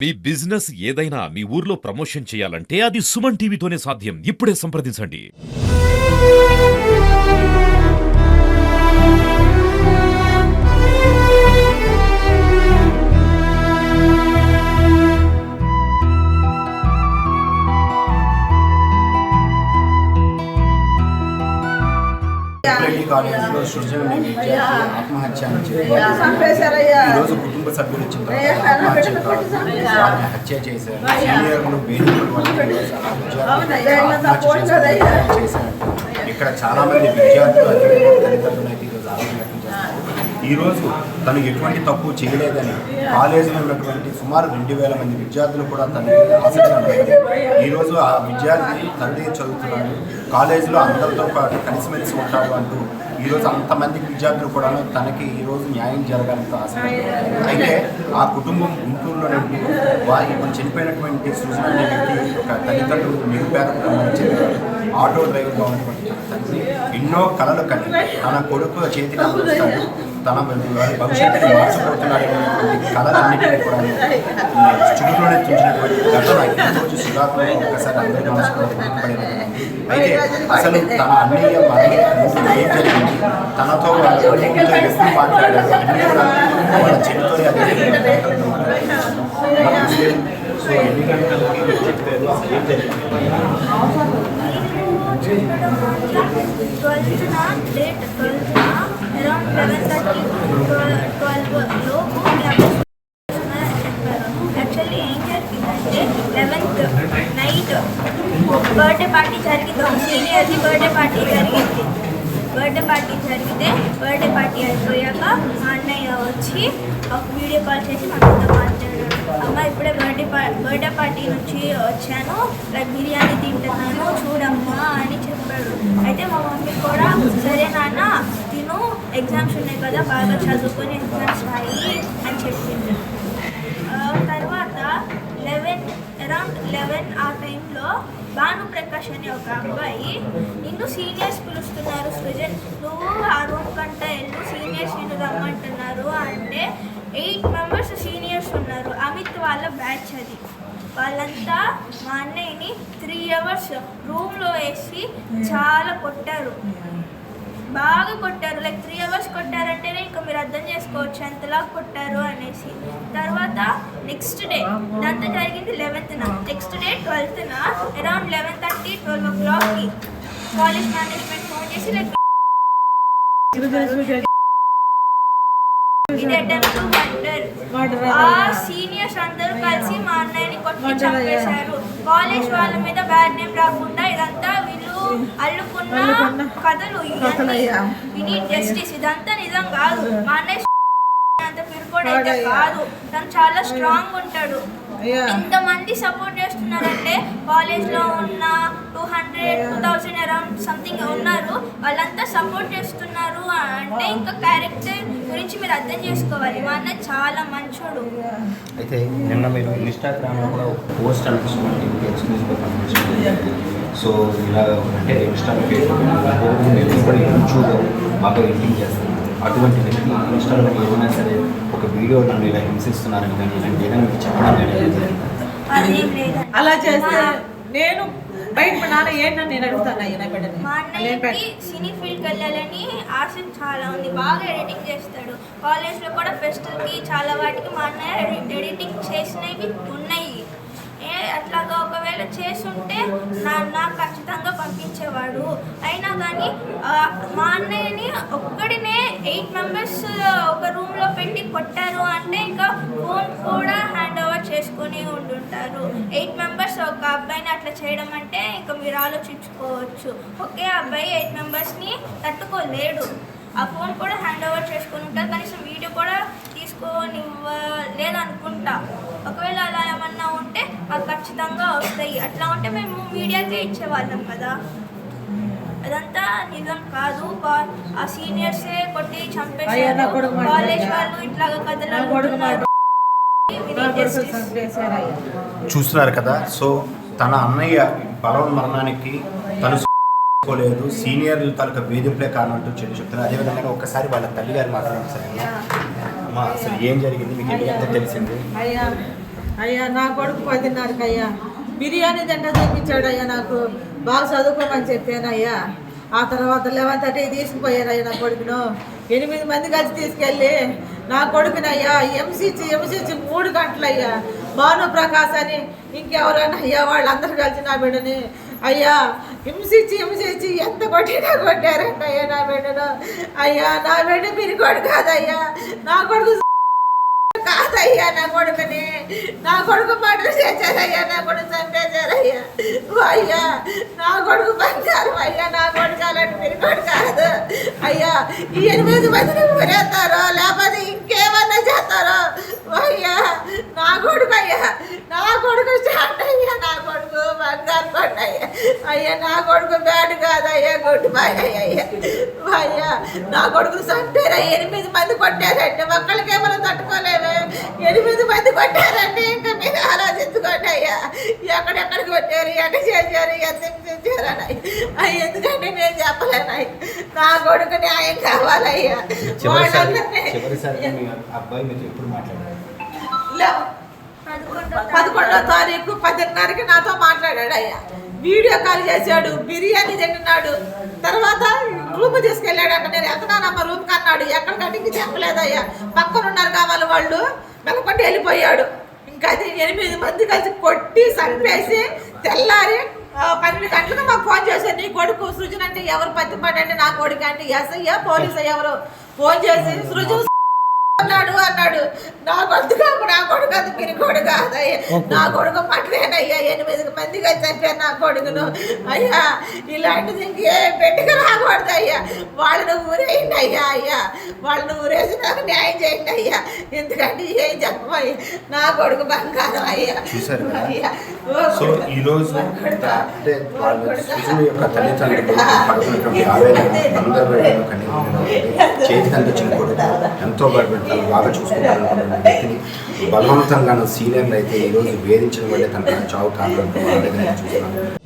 మీ business ఏదైనా మీ ఊర్లో promotion చేయాలంటే అది సుమన్ టీవీతోనే సాధ్యం. ఇప్పుడే సంప్రదించండి. కాలేజీలో సృజన ఆత్మహత్య అని చెప్పి ఈరోజు కుటుంబ సభ్యులు వచ్చిన తర్వాత హత్య చేశారు. సీనియర్లు చేశారు. ఇక్కడ చాలా మంది విద్యార్థులు తల్లిదండ్రులు అయితే ఈరోజు ఆరోగ్యం వ్యక్తం చేస్తారు. ఈరోజు తను ఎటువంటి తప్పు చేయలేదని కాలేజీలో ఉన్నటువంటి సుమారు 2000 మంది విద్యార్థులు కూడా తనకి ఆసక్తి. ఈరోజు ఆ విద్యార్థి తండ్రి చదువుతున్నాడు, కాలేజీలో అందరితో పాటు కలిసిమెలిసి ఉంటాడు అంటూ ఈరోజు అంతమంది విద్యార్థులు కూడా తనకి ఈరోజు న్యాయం జరగాలంటూ ఆసక్తి. అయితే ఆ కుటుంబం గుంటూరులోనే ఇప్పుడు చనిపోయినటువంటి సృజన అనే వ్యక్తి ఒక తల్లిదండ్రులు నిరుపేద కుటుంబానికి చెందిన ఆటో డ్రైవర్గా ఉన్నటువంటి తండ్రి ఎన్నో కళలు కని తన కొడుకు చేతికి అందిస్తాడు, తన భవిష్యత్తుని మార్చిపోతున్నాడనేటువంటి కళలన్నింటినీ కూడా చుట్టులోనే తుంచినటువంటి ఘటన ఈరోజు సుధాకులు ఒక్కసారి అందరి మనసులో గుర్తుపడినది. అయితే అసలు తన అన్నయ్య మరణం ఏం జరిగింది, తనతో ఎప్పుడు మాట్లాడారు అన్నీ కూడా వాళ్ళ చెల్లితో సో ఎన్ని గంటలకి చెప్పారు ఏం జరిగింది. 12 లోపు యాక్చువల్లీ ఏం జరిగిందంటే 11th నైట్ బర్త్డే పార్టీ జరిగింది. సీనియర్ది బర్త్డే పార్టీ జరిగింది. బర్త్డే పార్టీ అయిపోయాక మా అన్నయ్య వచ్చి ఒక వీడియో కాల్ చేసి మాతో మాట్లాడాడు. అమ్మ ఇప్పుడే బర్త్డే పార్టీ నుంచి వచ్చాను, లైక్ బిర్యానీ తింటున్నాను చూడమ్మా అని చెప్పాడు. అయితే మా మమ్మీ కూడా సరే నాన్న తిను, ఎగ్జామ్స్ ఉన్నాయి కదా బాగా చదువుకొని ఎగ్జామ్స్ రాయి అని చెప్పింది. తర్వాత అరౌండ్ 11 ఆ టైంలో భాను ప్రకాష్ అనే ఒక అబ్బాయి నిన్ను సీనియర్స్ పిలుస్తున్నారు సృజన్, నువ్వు ఆ రూమ్ కంట వెళ్ళు, సీనియర్స్ నిన్ను రమ్మంటున్నారు అంటే 8 మెంబర్స్ సీనియర్స్ ఉన్నారు. అమిత్ వాళ్ళ బ్యాచ్ అది. వాళ్ళంతా మా అన్నయ్యని 3 hours రూమ్లో వేసి చాలా కొట్టారు, బాగా కొట్టారు. లైక్ 3 hours కొట్టారంటేనే ఇంకా మీరు అర్థం చేసుకోవచ్చు ఎంతలా కొట్టారు అనేసి. తర్వాత నెక్స్ట్ డే ఇదంతా జరిగింది 11th. Next day 12th around 11:30 12 o'clockకి కాలేజ్ మేనేజ్మెంట్ ఫోన్ చేసి లైక్ ఇది అటెంప్ట్ టు మర్డర్. ఆ సీనియర్స్ అందరూ కలిసి మా అన్నయ్యని కొట్టి చంపేశారు. కాలేజ్ వాళ్ళ మీద బ్యాడ్ నేమ్ రాకుండా ఇదంతా వీళ్ళు అల్లుకున్న కథలు. ఇది జస్టిస్, ఇదంతా నిజం కాదు. మా అన్నయ్య అంత పిరుకోడైతే కాదు, తను చాలా స్ట్రాంగ్ ఉంటాడు. ఇంతమంది సపోర్ట్ చేస్తున్నారంటే కాలేజ్లో ఉన్న 200-2000 అరౌండ్ సంథింగ్ ఉన్నారు, వాళ్ళంతా సపోర్ట్ చేస్తున్నారు అంటే ఇంకా క్యారెక్టర్ గురించి మీరు అర్థం చేసుకోవాలి. మా అన్న చాలా మంచోడు. అయితే నిన్న మీరు ఇన్స్టాగ్రామ్లో కూడా ఒక పోస్ట్ అనిపిస్తుంది ఎక్స్క్లూజివ్. సో ఇలా అంటే ఇన్స్టాలో ఫేస్బుక్ యూట్యూబ్ బాగా ఎడిటింగ్ చేస్తారు. అటువంటి వ్యక్తి ఇన్స్టాలో ఏదైనా సరే ఒక వీడియో నన్ను ఇలా హింసిస్తున్నారని కానీ ఇలాంటి ఏదైనా మీకు చెప్పడం అలా చేస్తే నేను బయట మా నాన్న ఏంటని నేను అడుగుతాను. మా అన్నయ్యకి సినీ ఫీల్డ్కి వెళ్ళాలని ఆశ చాలా ఉంది, బాగా ఎడిటింగ్ చేస్తాడు. కాలేజ్లో కూడా ఫెస్టివల్కి చాలా వాటికి మా అన్నయ్య ఎడిటింగ్ చేసినవి ఉన్నాయి. అట్లాగా ఒకవేళ చేస్తుంటే నాకు ఖచ్చితంగా పంపించేవాడు. అయినా కానీ మా అన్నయ్యని ఒక్కడినే 8 members ఒక రూమ్లో పెట్టి కొట్టారు అంటే ఇంకా ఫోన్ కూడా హ్యాండ్ ఓవర్ చేసుకొని ఉండుంటారు. 8 members ఒక అబ్బాయిని అట్లా చేయడం అంటే ఇంకా మీరు ఆలోచించుకోవచ్చు. ఒకే అబ్బాయి 8 membersని తట్టుకోలేడు. ఆ ఫోన్ కూడా హ్యాండ్ ఓవర్ చేసుకొని ఉంటారు, కనీసం వీడియో కూడా తీసుకొని లేదనుకుంటా. ఒకవేళ అలా ఏమన్నా ఉంటే మాకు ఖచ్చితంగా వస్తాయి. అట్లా ఉంటే మేము మీడియాకే ఇచ్చేవాళ్ళం కదా. అదంతా నిజం కాదు. ఆ సీనియర్సే కొట్టి చంపేశారు. కాలేజ్ వాళ్ళు ఇట్లాగా కథలు చూస్తున్నారు కదా. సో తన అన్నయ్య బలవన్మరణానికి తను లేదు, సీనియర్లు తాలూకా వేధింపులే కారణంటూ చెప్తున్నారు. అదేవిధంగా ఒక్కసారి వాళ్ళ తల్లి గారు మాట్లాడారు. సరే అమ్మా, అసలు ఏం జరిగింది మీకు ఎంత తెలిసింది? అయ్యా నా కొడుకు 10:30కి అయ్యా బిర్యానీ తింట తెప్పించాడు అయ్యా. నాకు బాగా చదువుకోమని చెప్పాను అయ్యా. ఆ తర్వాత 11:30 తీసుకుపోయారయ్యా నా కొడుకును. 8 మంది కలిసి తీసుకెళ్ళి నా కొడుకుని అయ్యా ఎంసీచి 3 గంటలయ్యా. భానుప్రకాశ్ అని ఇంకెవరైనా అయ్యా వాళ్ళందరూ కలిసి నా బిడ్డని అయ్యా హింసించి ఎంత కొట్టినా కొట్టారంట అయ్యా నా బిడ్డను. అయ్యా నా బిడ్డ మీరు కొడుకు కాదయ్యా, నా కొడుకు కాదయ్యా, నా కొడుకు మర్డర్ చేశారయ్యా, నా కొడుకు చంపేశారయ్యా. అయ్యా నా కొడుకు బంగారు అయ్యా, నా కొడుకు అలాంటి మీరు కొడుకు కాదు అయ్యా. ఈ 8 మందిని ఊరేస్తారో లేకపోతే ఇంకేమన్నా చేస్తారో అయ్యా. నా కొడుకు అయ్యా, నా కొడుకు స్టార్ట్ అయ్యా, నా కొడుకు బంగారు పండు అయ్యా. అయ్యా నా కొడుకు బ్యాడ్ కాదయ్యా, గుడ్ బాయ్ అయ్యా. అయ్యా నా కొడుకు చంపారా, 8 మంది కొట్టారంటే ఒక్కళ్ళకేమైనా తట్టుకోలేము. 8 మంది కొట్టారంటే ఇంకా మీరు ఆలోచించుకోండి అయ్యా. ఎక్కడెక్కడికి కొట్టారు, ఎట్ట చేశారు, ఎంత చేశారని అయ్యి. ఎందుకంటే నేను చెప్పలేను. నా కొడుకు న్యాయం కావాలయ్యా. చివరిసారి మీ అబ్బాయి మీరు ఎప్పుడు మాట్లాడారు? 11వ తారీఖు 10:30కి నాతో మాట్లాడాడు అయ్యా. వీడియో కాల్ చేశాడు, బిర్యానీ తింటున్నాడు. తర్వాత రూమ్ తీసుకెళ్ళాడు. అక్కడ నేను వెళ్తున్నానమ్మ రూమ్కి అన్నాడు. ఎక్కడికంటే ఇంక చెప్పలేదయ్యా. పక్కన ఉన్నారు కావాలి వాళ్ళు మెలకొండి వెళ్ళిపోయాడు. ఇంకా అది 8 మంది కలిసి కొట్టి చంపేసి తెల్లారి 12 గంటలకు మాకు ఫోన్ చేశారు. నీ కొడుకు సృజన్ అంటే ఎవరు పత్తిపాడంటే నా కొడుకు అంటే ఎస్ఐ పోలీసు ఎవరు ఫోన్ చేసి సృజన్ అన్నాడు. నా కొడుకు అది మీరు కొడుకు కాదయ్యా, నా కొడుకు పట్టలేనయ్యా. 8 మంది కలిసి చంపారు నా కొడుకును అయ్యా. ఇలాంటిది ఇంకే పెట్టుకు రాకూడదు అయ్యా. వాళ్ళను ఊరేయండి అయ్యా. వాళ్ళను ఊరేసి నాకు న్యాయం చేయండి అయ్యా. ఎందుకంటే ఏం చెప్పమయ్యా, నా కొడుకు బంగారం అయ్యా. చూసారు కదా? సో ఈరోజు అంటే వాళ్ళ శిశువు యొక్క తల్లిదండ్రులు పడుతున్నటువంటి ఆవేదన అందరూ చేతికి అందించిన కొడుకు ఎంతో భయపెడతారు, బాగా చూసుకుంటారు వ్యక్తిని బలవంతంగా సీనియర్లు అయితే ఈరోజు వేధించిన వల్లే తన చావు కారణంతో ఆవేదన చూస్తున్నాను.